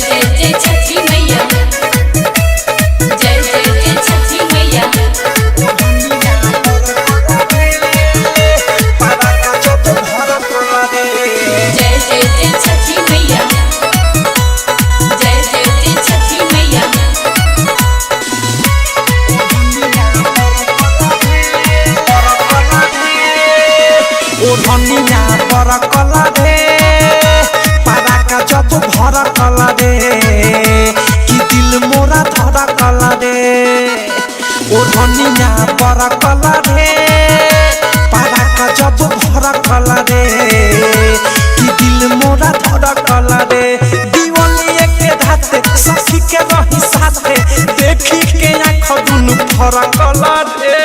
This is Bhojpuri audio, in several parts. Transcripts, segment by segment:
जय जय छठी मैया, जय जय जय छठी मैया। जय जय जय छठी मैया, जय जय जय छठी मैया। ओढ़निया पर कला रे पारा का जब भर कला रे कि दिल मोरा धरा कला रे। ओढ़निया पर कला रे पारा का जब भर कला रे कि दिल मोरा धरा कला रे। दीवानी के धाते सखी के रही साथे देखी के आँख दुनु फर कला रे।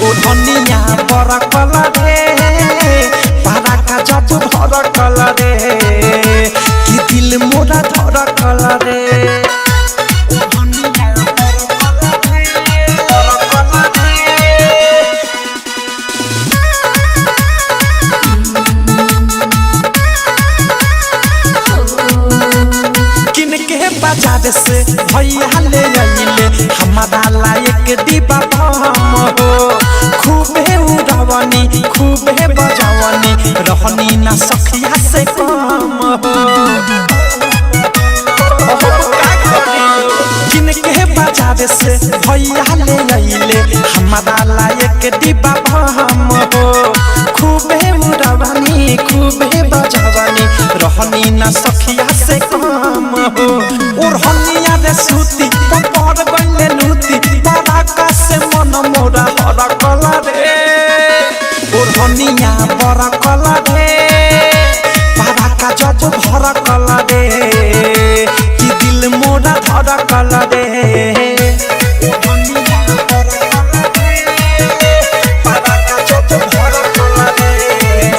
ओढ़निया पर कला रे पारा का जब भर कला रे कि दिल मोरा धरा कला रे। ओढ़निया पर कला रे किनके बाजार से भैया ले आइले हमारा लायक दीपा हम हो। खूबे उड़ावनी खूबे बजावनी रहनी ना सखिया से कम हो। किनके बाजार से भैया ले आइले हमारा लायक दीपा हम हो। खूबे उड़ावनी खूबे बजावनी रहनी ना सखिया से कम हो। ओढ़निया रे सूती पड़ गइले लूती बड़ा का से मन मोरा हर कला रे। ओढ़निया बड़ा कला रे बड़ा का जब भर कला रे कि दिल मोरा धर कला रे। ओढ़निया बड़ा कला रे बड़ा का जब भर कला रे।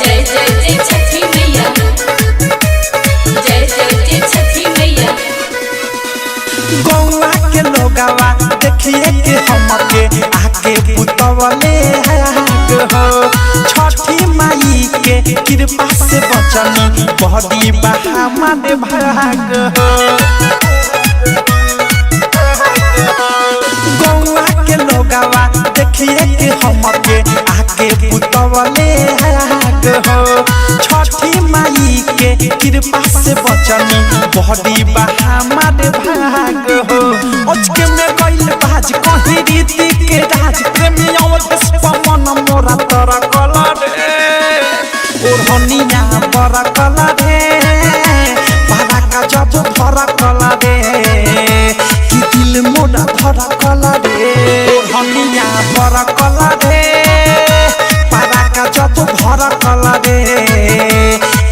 जय जय जय छठी मैया, जय जय जय छठी मैया। गौवा के लोगवा देखिए के हमके आके पुतवले हाग हो। छठी माई के कृपा से बचनी बहदी बहा माने भाग हो। गौवा के लोगवा देखिए के हमके आके पुतवले हाग हो। छठी माई के कृपा से बचनी बहदी बहा माने भाग हो। अचके में गइल बाज कहीं रीति के राज प्रेमी अवधेश पवन मोरा तोरा कला रे। ओढ़निया बड़ा कला रे पारा का जब भरा कला रे कि दिल मोरा धरा कला रे। ओढ़निया बड़ा कला रे पारा का जब भरा कला रे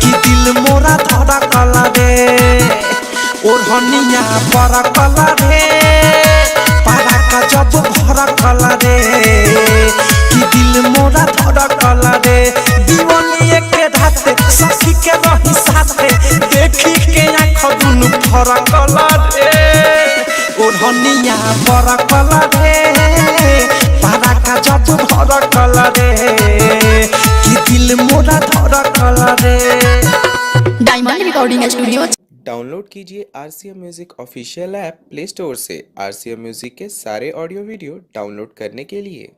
कि दिल मोरा धरा कला रे। ओढ़निया बड़ा कला रे पारा का जब भरा कला रे कि दिल मोरा धरा कला रे। दीवानी के धाते सखी के रही साथे देखी के आँख दुनु फर कला रे। ओढ़निया बड़ा कला रे पारा का जब भर कला रे कि दिल मोरा धरा कला रे। Diamond recording studio. डाउनलोड कीजिए RCM music official app play store से। RCM म्यूजिक के सारे ऑडियो वीडियो डाउनलोड करने के लिए